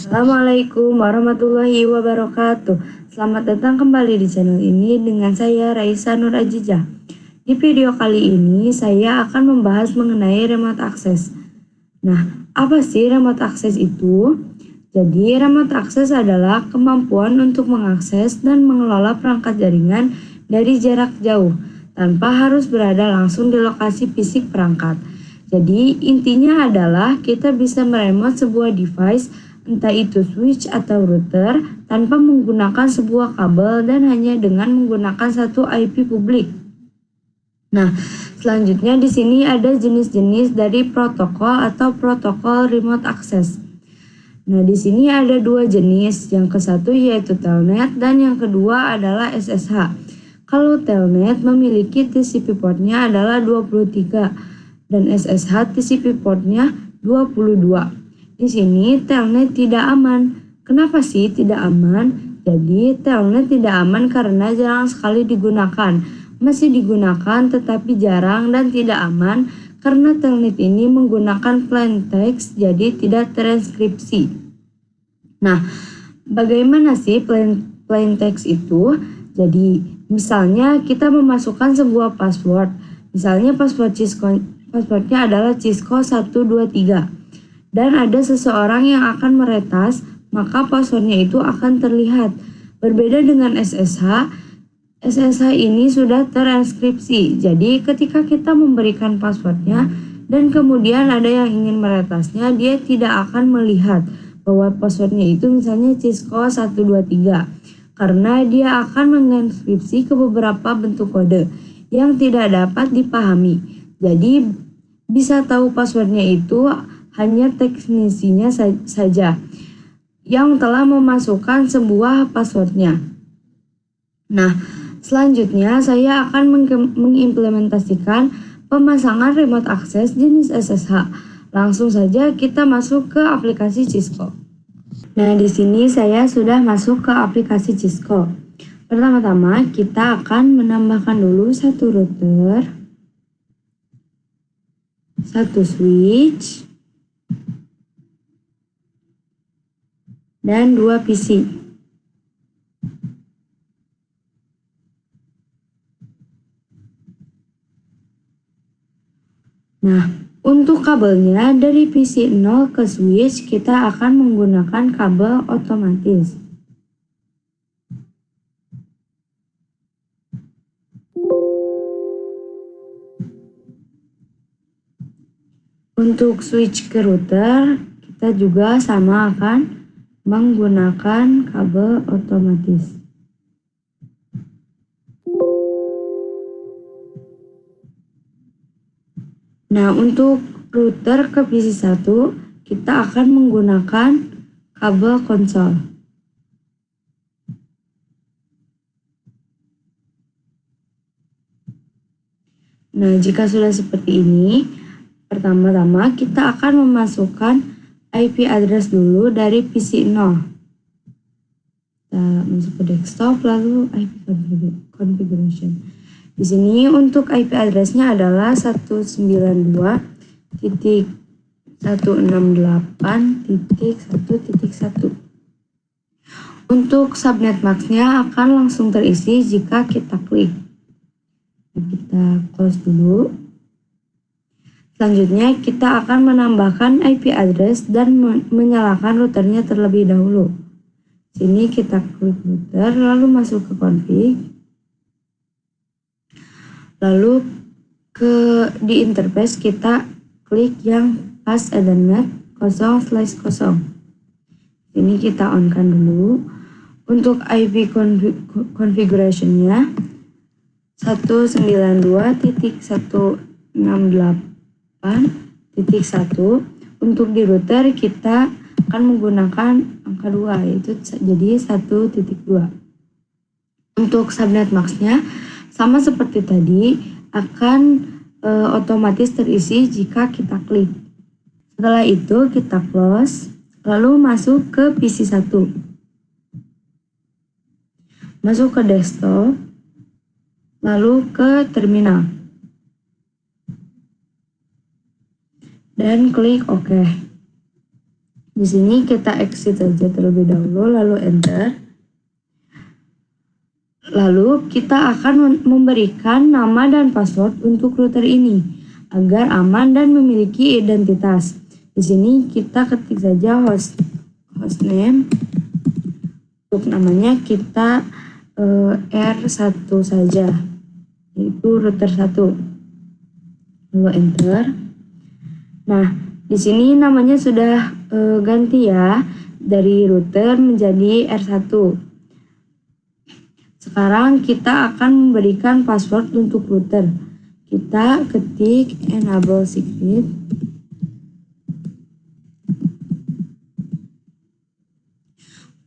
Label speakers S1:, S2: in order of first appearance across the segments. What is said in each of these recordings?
S1: Assalamualaikum warahmatullahi wabarakatuh. Selamat datang kembali di channel ini dengan saya Raisa Nur Ajijah. Di video kali ini saya akan membahas mengenai remote access. Nah, apa sih remote access itu? Jadi, remote access adalah kemampuan untuk mengakses dan mengelola perangkat jaringan dari jarak jauh tanpa harus berada langsung di lokasi fisik perangkat. Jadi, intinya adalah kita bisa meremote sebuah device, entah itu switch atau router, tanpa menggunakan sebuah kabel dan hanya dengan menggunakan satu IP publik. Nah, selanjutnya di sini ada jenis-jenis dari protokol atau protokol remote access. Nah, di sini ada dua jenis. Yang ke satu yaitu Telnet dan yang kedua adalah SSH. Kalau Telnet memiliki TCP portnya adalah 23 dan SSH TCP portnya 22. Di sini Telnet tidak aman. Kenapa sih tidak aman? Jadi Telnet tidak aman karena jarang sekali digunakan. Masih digunakan tetapi jarang dan tidak aman karena Telnet ini menggunakan plain text jadi tidak transkripsi. Nah, bagaimana sih plain text itu? Jadi misalnya kita memasukkan sebuah password. Misalnya passwordnya adalah Cisco 123. Dan ada seseorang yang akan meretas, maka passwordnya itu akan terlihat. Berbeda dengan SSH ini sudah transkripsi. Jadi ketika kita memberikan passwordnya dan kemudian ada yang ingin meretasnya, dia tidak akan melihat bahwa passwordnya itu misalnya Cisco 123. Karena dia akan mentranskripsi ke beberapa bentuk kode yang tidak dapat dipahami. Jadi bisa tahu passwordnya itu hanya teknisinya saja yang telah memasukkan sebuah passwordnya. Nah, selanjutnya saya akan mengimplementasikan pemasangan remote access jenis SSH. Langsung saja kita masuk ke aplikasi Cisco. Nah, di sini saya sudah masuk ke aplikasi Cisco. Pertama-tama kita akan menambahkan dulu satu router, satu switch, dan 2 PC. Nah, untuk kabelnya dari PC 0 ke switch kita akan menggunakan kabel otomatis. Untuk switch ke router kita juga sama akan menggunakan kabel otomatis. Nah, untuk router ke PC1 kita akan menggunakan kabel konsol. Nah, jika sudah seperti ini, pertama-tama kita akan memasukkan IP address dulu dari PC 0. Kita masuk ke desktop lalu IP configuration. Di sini untuk IP addressnya adalah 192.168.1.1. Untuk subnet maxnya akan langsung terisi jika kita klik. Kita close dulu. Selanjutnya kita akan menambahkan IP address dan menyalakan routernya terlebih dahulu. Sini kita klik router lalu masuk ke config. Lalu di interface kita klik yang pass ethernet 0/0. Ini kita on kan dulu. Untuk IP configuration-nya 192.168.1. Untuk di router kita akan menggunakan angka 2 yaitu jadi 1.2. Untuk subnet maxnya sama seperti tadi akan otomatis terisi jika kita klik. Setelah itu kita close lalu masuk ke PC1. Masuk ke desktop lalu ke terminal. Dan klik OK. Di sini kita exit saja terlebih dahulu, lalu enter. Lalu kita akan memberikan nama dan password untuk router ini agar aman dan memiliki identitas. Di sini kita ketik saja hostname. Untuk namanya kita R1 saja, yaitu router 1. Lalu enter. Nah, di sini namanya sudah ganti ya, dari router menjadi R1. Sekarang kita akan memberikan password untuk router. Kita ketik enable secret.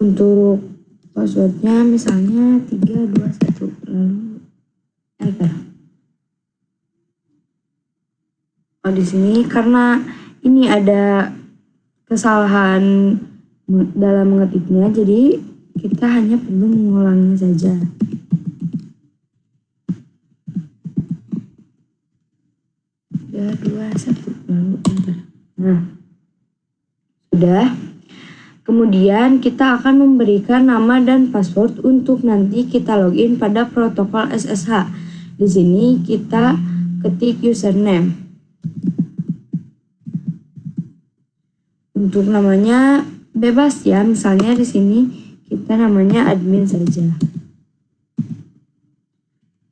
S1: Untuk passwordnya misalnya 321, lalu enter. Oh, di sini karena ini ada kesalahan dalam mengetiknya, jadi kita hanya perlu mengulangi saja. Ya, 21, lalu enter. Nah, sudah. Kemudian kita akan memberikan nama dan password untuk nanti kita login pada protokol SSH. Di sini kita ketik username. Untuk namanya bebas ya, misalnya di sini kita namanya admin saja.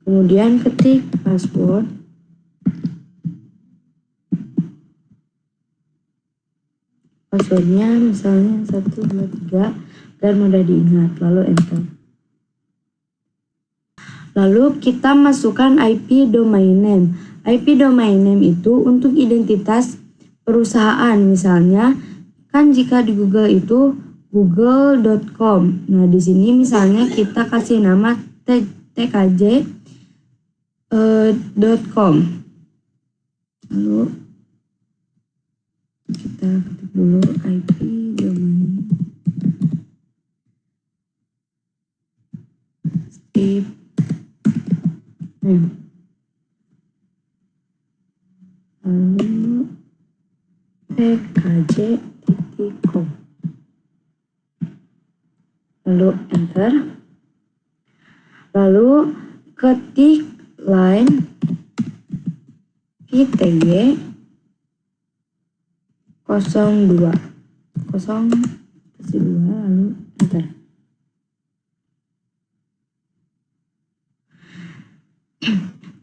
S1: Kemudian ketik password. Passwordnya misalnya 123 agar mudah diingat, lalu enter. Lalu kita masukkan IP domain name. IP domain name itu untuk identitas perusahaan, misalnya kan jika di Google itu google.com. Nah, di sini misalnya kita kasih nama tkj.com. Lalu kita ketik dulu IP domain strip name. Lalu tkj.com. Lalu enter. Lalu ketik line VTY 02 lalu enter.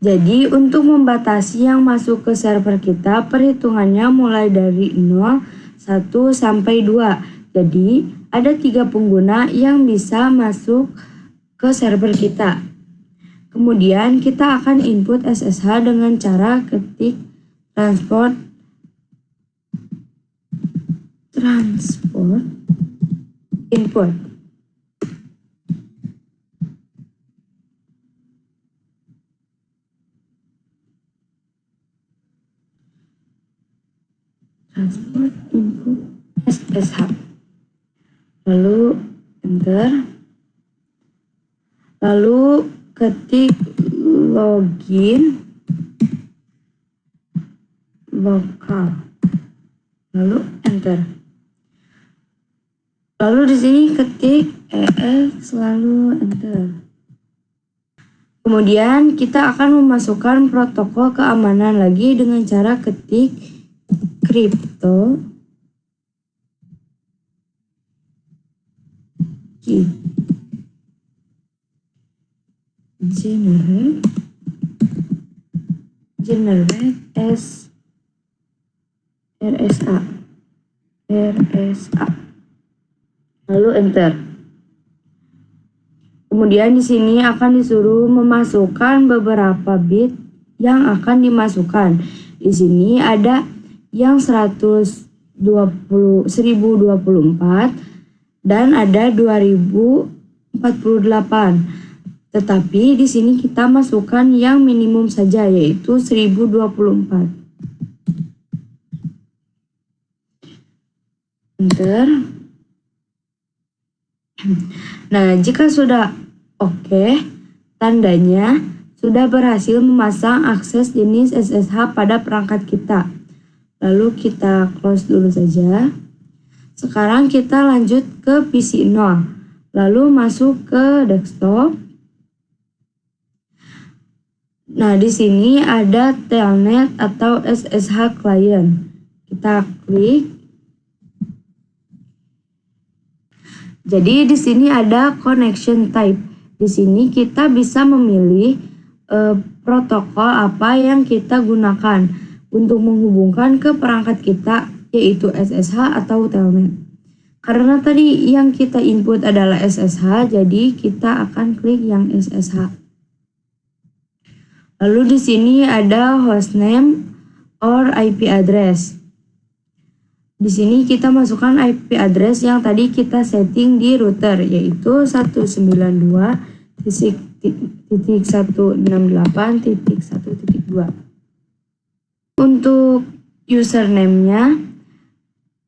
S1: Jadi untuk membatasi yang masuk ke server kita, perhitungannya mulai dari 0, 1 sampai 2. Jadi ada 3 pengguna yang bisa masuk ke server kita. Kemudian kita akan input SSH dengan cara ketik transport input. Transport input SSH. Lalu enter. Lalu ketik login lokal. Lalu enter. Lalu di sini ketik EX lalu enter. Kemudian kita akan memasukkan protokol keamanan lagi dengan cara ketik crypto generate as RSA. Lalu enter. Kemudian di sini akan disuruh memasukkan beberapa bit yang akan dimasukkan. Di sini ada yang 1024 dan ada 2048. Tetapi di sini kita masukkan yang minimum saja, yaitu 1024. Enter. Nah, jika sudah oke, tandanya sudah berhasil memasang akses jenis SSH pada perangkat kita. Lalu kita close dulu saja. Sekarang kita lanjut ke PC 0. Lalu masuk ke desktop. Nah, di sini ada Telnet atau SSH client. Kita klik. Jadi di sini ada connection type. Di sini kita bisa memilih protokol apa yang kita gunakan untuk menghubungkan ke perangkat kita, yaitu SSH atau Telnet. Karena tadi yang kita input adalah SSH, jadi kita akan klik yang SSH. Lalu di sini ada hostname or IP address. Di sini kita masukkan IP address yang tadi kita setting di router, yaitu 192.168.1.2. Untuk username-nya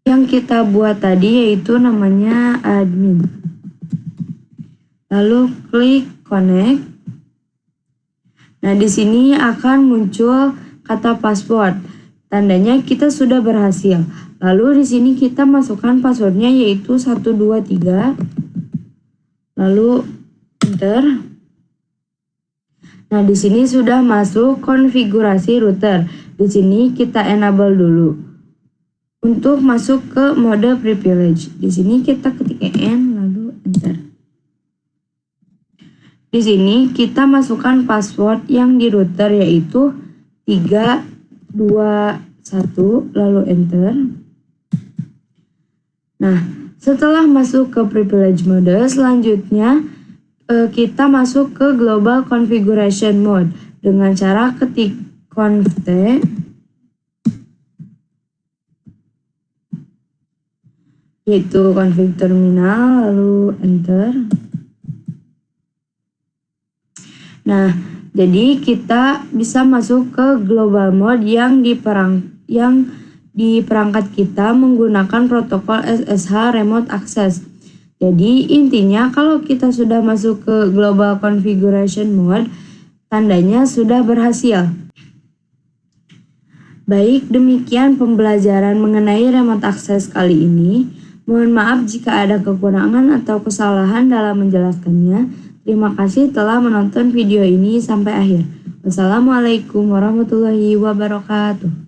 S1: yang kita buat tadi yaitu namanya admin. Lalu klik connect. Nah, di sini akan muncul kata password. Tandanya kita sudah berhasil. Lalu di sini kita masukkan passwordnya yaitu 123. Lalu enter. Nah, di sini sudah masuk konfigurasi router. Di sini kita enable dulu. Untuk masuk ke mode privilege, di sini kita ketik EN lalu enter. Di sini kita masukkan password yang di router yaitu 321 lalu enter. Nah, setelah masuk ke privilege mode, selanjutnya kita masuk ke global configuration mode dengan cara ketik conft yaitu config terminal lalu enter. Nah, jadi kita bisa masuk ke global mode yang di perangkat kita menggunakan protokol SSH remote access. Jadi intinya kalau kita sudah masuk ke global configuration mode, tandanya sudah berhasil. Baik, demikian pembelajaran mengenai remote access kali ini. Mohon maaf jika ada kekurangan atau kesalahan dalam menjelaskannya. Terima kasih telah menonton video ini sampai akhir. Wassalamualaikum warahmatullahi wabarakatuh.